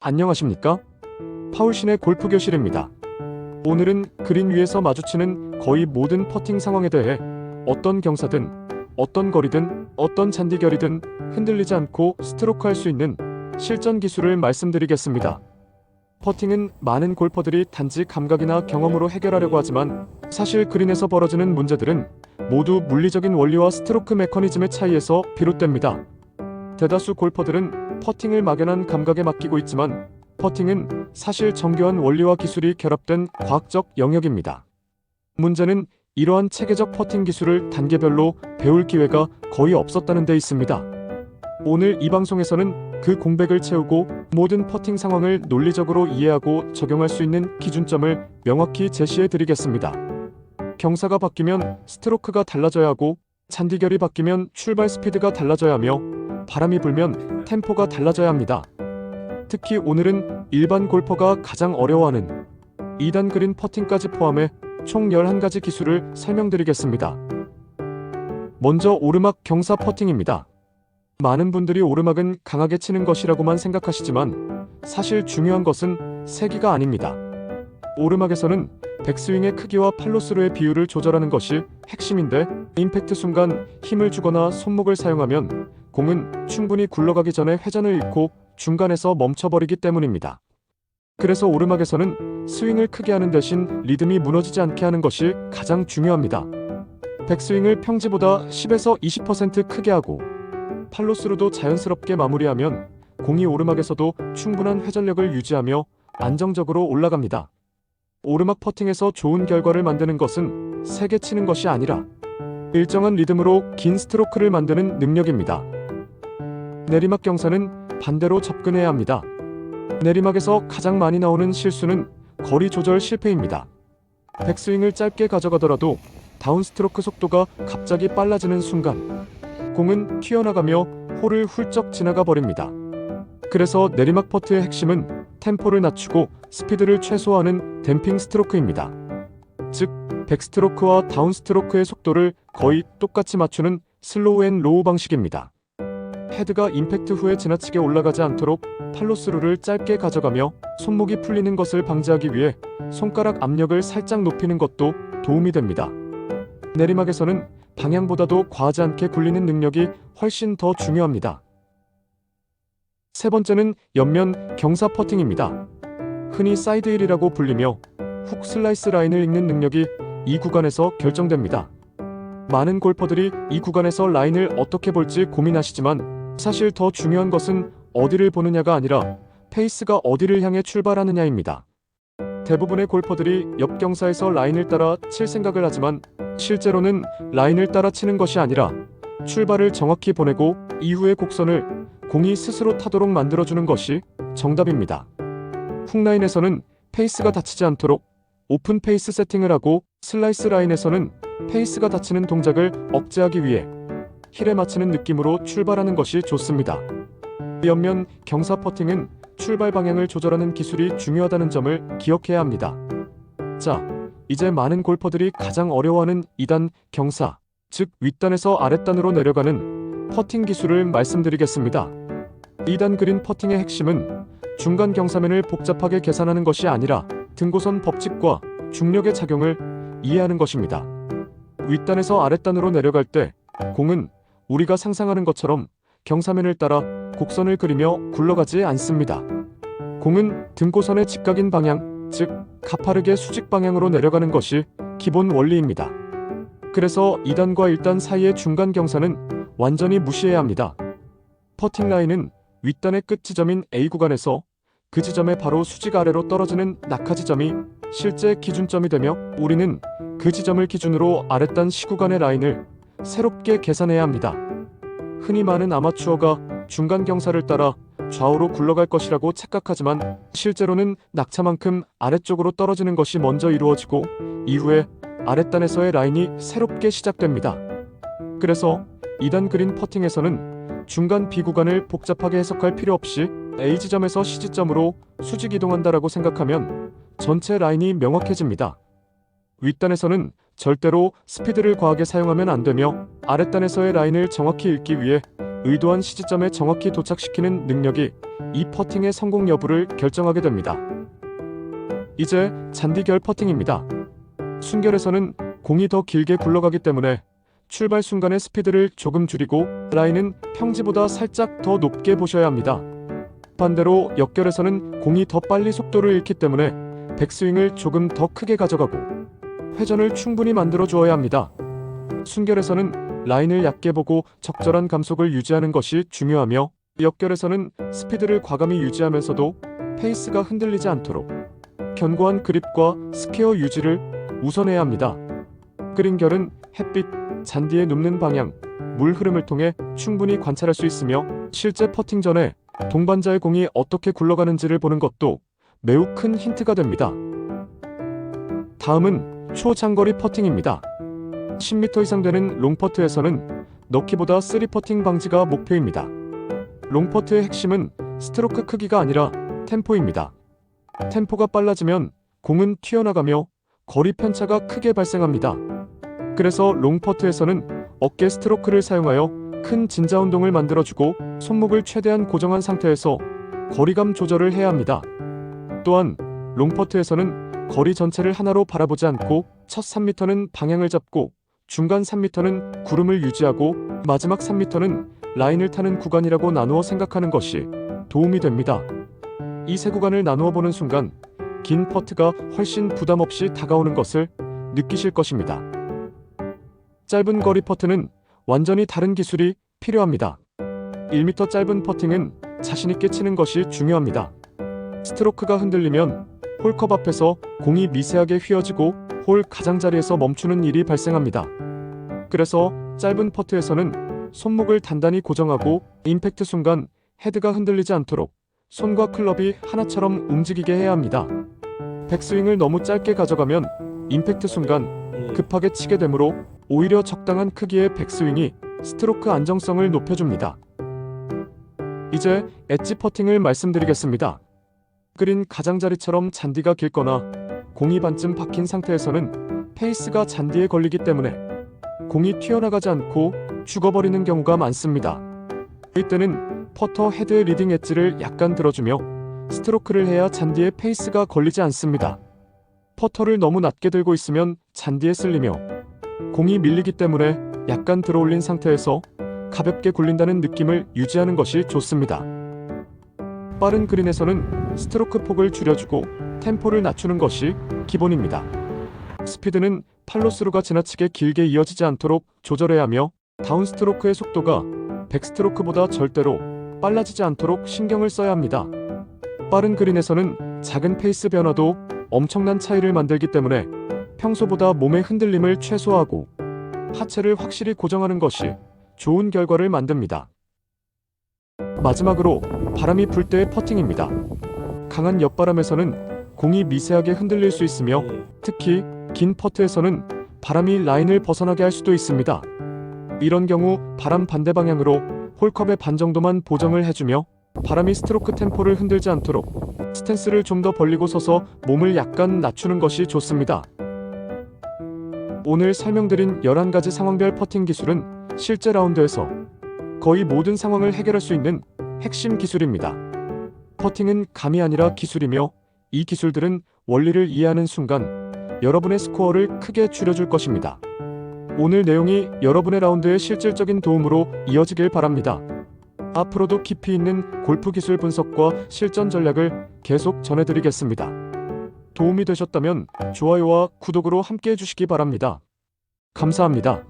안녕하십니까? 파울신의 골프 교실입니다. 오늘은 그린 위에서 마주치는 거의 모든 퍼팅 상황에 대해 어떤 경사든, 어떤 거리든, 어떤 잔디 결이든 흔들리지 않고 스트로크 할 수 있는 실전 기술을 말씀드리겠습니다. 퍼팅은 많은 골퍼들이 단지 감각이나 경험으로 해결하려고 하지만 사실 그린에서 벌어지는 문제들은 모두 물리적인 원리와 스트로크 메커니즘의 차이에서 비롯됩니다. 대다수 골퍼들은 퍼팅을 막연한 감각에 맡기고 있지만 퍼팅은 사실 정교한 원리와 기술이 결합된 과학적 영역입니다. 문제는 이러한 체계적 퍼팅 기술을 단계별로 배울 기회가 거의 없었다는 데 있습니다. 오늘 이 방송에서는 그 공백을 채우고 모든 퍼팅 상황을 논리적으로 이해하고 적용할 수 있는 기준점을 명확히 제시해 드리겠습니다. 경사가 바뀌면 스트로크가 달라져야 하고 잔디결이 바뀌면 출발 스피드가 달라져야 하며 바람이 불면 템포가 달라져야 합니다. 특히 오늘은 일반 골퍼가 가장 어려워하는 2단 그린 퍼팅까지 포함해 총 11가지 기술을 설명드리겠습니다. 먼저 오르막 경사 퍼팅입니다. 많은 분들이 오르막은 강하게 치는 것이라고만 생각하시지만 사실 중요한 것은 세기가 아닙니다. 오르막에서는 백스윙의 크기와 팔로스루의 비율을 조절하는 것이 핵심인데 임팩트 순간 힘을 주거나 손목을 사용하면 공은 충분히 굴러가기 전에 회전을 잃고 중간에서 멈춰버리기 때문입니다. 그래서 오르막에서는 스윙을 크게 하는 대신 리듬이 무너지지 않게 하는 것이 가장 중요합니다. 백스윙을 평지보다 10에서 20% 크게 하고 팔로스루도 자연스럽게 마무리하면 공이 오르막에서도 충분한 회전력을 유지하며 안정적으로 올라갑니다. 오르막 퍼팅에서 좋은 결과를 만드는 것은 세게 치는 것이 아니라 일정한 리듬으로 긴 스트로크를 만드는 능력입니다. 내리막 경사는 반대로 접근해야 합니다. 내리막에서 가장 많이 나오는 실수는 거리 조절 실패입니다. 백스윙을 짧게 가져가더라도 다운스트로크 속도가 갑자기 빨라지는 순간 공은 튀어나가며 홀을 훌쩍 지나가 버립니다. 그래서 내리막 퍼트의 핵심은 템포를 낮추고 스피드를 최소화하는 댐핑 스트로크입니다. 즉, 백스트로크와 다운스트로크의 속도를 거의 똑같이 맞추는 슬로우 앤 로우 방식입니다. 헤드가 임팩트 후에 지나치게 올라가지 않도록 팔로스루를 짧게 가져가며 손목이 풀리는 것을 방지하기 위해 손가락 압력을 살짝 높이는 것도 도움이 됩니다. 내리막에서는 방향보다도 과하지 않게 굴리는 능력이 훨씬 더 중요합니다. 세 번째는 옆면 경사 퍼팅입니다. 흔히 사이드힐이라고 불리며 훅 슬라이스 라인을 읽는 능력이 이 구간에서 결정됩니다. 많은 골퍼들이 이 구간에서 라인을 어떻게 볼지 고민하시지만 사실 더 중요한 것은 어디를 보느냐가 아니라 페이스가 어디를 향해 출발하느냐입니다. 대부분의 골퍼들이 옆 경사에서 라인을 따라 칠 생각을 하지만 실제로는 라인을 따라 치는 것이 아니라 출발을 정확히 보내고 이후의 곡선을 공이 스스로 타도록 만들어주는 것이 정답입니다. 훅라인에서는 페이스가 닫히지 않도록 오픈 페이스 세팅을 하고 슬라이스 라인에서는 페이스가 닫히는 동작을 억제하기 위해 힐에 맞추는 느낌으로 출발하는 것이 좋습니다. 옆면 경사 퍼팅은 출발 방향을 조절하는 기술이 중요하다는 점을 기억해야 합니다. 자, 이제 많은 골퍼들이 가장 어려워하는 2단 경사, 즉 윗단에서 아랫단으로 내려가는 퍼팅 기술을 말씀드리겠습니다. 2단 그린 퍼팅의 핵심은 중간 경사면을 복잡하게 계산하는 것이 아니라 등고선 법칙과 중력의 작용을 이해하는 것입니다. 윗단에서 아랫단으로 내려갈 때 공은 우리가 상상하는 것처럼 경사면을 따라 곡선을 그리며 굴러가지 않습니다. 공은 등고선의 직각인 방향, 즉 가파르게 수직 방향으로 내려가는 것이 기본 원리입니다. 그래서 2단과 1단 사이의 중간 경사는 완전히 무시해야 합니다. 퍼팅 라인은 윗단의 끝 지점인 A 구간에서 그 지점에 바로 수직 아래로 떨어지는 낙하 지점이 실제 기준점이 되며 우리는 그 지점을 기준으로 아랫단 C 구간의 라인을 새롭게 계산해야 합니다. 흔히 많은 아마추어가 중간 경사를 따라 좌우로 굴러갈 것이라고 착각하지만 실제로는 낙차만큼 아래쪽으로 떨어지는 것이 먼저 이루어지고 이후에 아랫단에서의 라인이 새롭게 시작됩니다. 그래서 2단 그린 퍼팅에서는 중간 B 구간을 복잡하게 해석할 필요 없이 A 지점에서 C 지점으로 수직 이동한다라고 생각하면 전체 라인이 명확해집니다. 윗단에서는 절대로 스피드를 과하게 사용하면 안 되며 아랫단에서의 라인을 정확히 읽기 위해 의도한 시지점에 정확히 도착시키는 능력이 이 퍼팅의 성공 여부를 결정하게 됩니다. 이제 잔디결 퍼팅입니다. 순결에서는 공이 더 길게 굴러가기 때문에 출발 순간의 스피드를 조금 줄이고 라인은 평지보다 살짝 더 높게 보셔야 합니다. 반대로 역결에서는 공이 더 빨리 속도를 잃기 때문에 백스윙을 조금 더 크게 가져가고 회전을 충분히 만들어 주어야 합니다. 순결에서는 라인을 얕게 보고 적절한 감속을 유지하는 것이 중요하며 역결에서는 스피드를 과감히 유지하면서도 페이스가 흔들리지 않도록 견고한 그립과 스퀘어 유지를 우선해야 합니다. 그린결은 햇빛, 잔디에 눕는 방향, 물 흐름을 통해 충분히 관찰할 수 있으며 실제 퍼팅 전에 동반자의 공이 어떻게 굴러가는지를 보는 것도 매우 큰 힌트가 됩니다. 다음은 초장거리 퍼팅입니다. 10m 이상 되는 롱퍼트에서는 넣기보다 3퍼팅 방지가 목표입니다. 롱퍼트의 핵심은 스트로크 크기가 아니라 템포입니다. 템포가 빨라지면 공은 튀어나가며 거리 편차가 크게 발생합니다. 그래서 롱퍼트에서는 어깨 스트로크를 사용하여 큰 진자 운동을 만들어주고 손목을 최대한 고정한 상태에서 거리감 조절을 해야 합니다. 또한 롱퍼트에서는 거리 전체를 하나로 바라보지 않고 첫 3m는 방향을 잡고 중간 3m는 구름을 유지하고 마지막 3m는 라인을 타는 구간이라고 나누어 생각하는 것이 도움이 됩니다. 이 세 구간을 나누어 보는 순간 긴 퍼트가 훨씬 부담 없이 다가오는 것을 느끼실 것입니다. 짧은 거리 퍼트는 완전히 다른 기술이 필요합니다. 1m 짧은 퍼팅은 자신있게 치는 것이 중요합니다. 스트로크가 흔들리면 홀컵 앞에서 공이 미세하게 휘어지고 홀 가장자리에서 멈추는 일이 발생합니다. 그래서 짧은 퍼트에서는 손목을 단단히 고정하고 임팩트 순간 헤드가 흔들리지 않도록 손과 클럽이 하나처럼 움직이게 해야 합니다. 백스윙을 너무 짧게 가져가면 임팩트 순간 급하게 치게 되므로 오히려 적당한 크기의 백스윙이 스트로크 안정성을 높여줍니다. 이제 엣지 퍼팅을 말씀드리겠습니다. 그린 가장자리처럼 잔디가 길거나 공이 반쯤 박힌 상태에서는 페이스가 잔디에 걸리기 때문에 공이 튀어나가지 않고 죽어버리는 경우가 많습니다. 이때는 퍼터 헤드의 리딩 엣지를 약간 들어주며 스트로크를 해야 잔디에 페이스가 걸리지 않습니다. 퍼터를 너무 낮게 들고 있으면 잔디에 쓸리며 공이 밀리기 때문에 약간 들어올린 상태에서 가볍게 굴린다는 느낌을 유지하는 것이 좋습니다. 빠른 그린에서는 스트로크 폭을 줄여주고 템포를 낮추는 것이 기본입니다. 스피드는 팔로스루가 지나치게 길게 이어지지 않도록 조절해야 하며 다운스트로크의 속도가 백스트로크보다 절대로 빨라지지 않도록 신경을 써야 합니다. 빠른 그린에서는 작은 페이스 변화도 엄청난 차이를 만들기 때문에 평소보다 몸의 흔들림을 최소화하고 하체를 확실히 고정하는 것이 좋은 결과를 만듭니다. 마지막으로 바람이 불 때의 퍼팅입니다. 강한 옆바람에서는 공이 미세하게 흔들릴 수 있으며 특히 긴 퍼트에서는 바람이 라인을 벗어나게 할 수도 있습니다. 이런 경우 바람 반대 방향으로 홀컵의 반 정도만 보정을 해주며 바람이 스트로크 템포를 흔들지 않도록 스탠스를 좀 더 벌리고 서서 몸을 약간 낮추는 것이 좋습니다. 오늘 설명드린 11가지 상황별 퍼팅 기술은 실제 라운드에서 거의 모든 상황을 해결할 수 있는 핵심 기술입니다. 퍼팅은 감이 아니라 기술이며 이 기술들은 원리를 이해하는 순간 여러분의 스코어를 크게 줄여줄 것입니다. 오늘 내용이 여러분의 라운드에 실질적인 도움으로 이어지길 바랍니다. 앞으로도 깊이 있는 골프 기술 분석과 실전 전략을 계속 전해드리겠습니다. 도움이 되셨다면 좋아요와 구독으로 함께 해주시기 바랍니다. 감사합니다.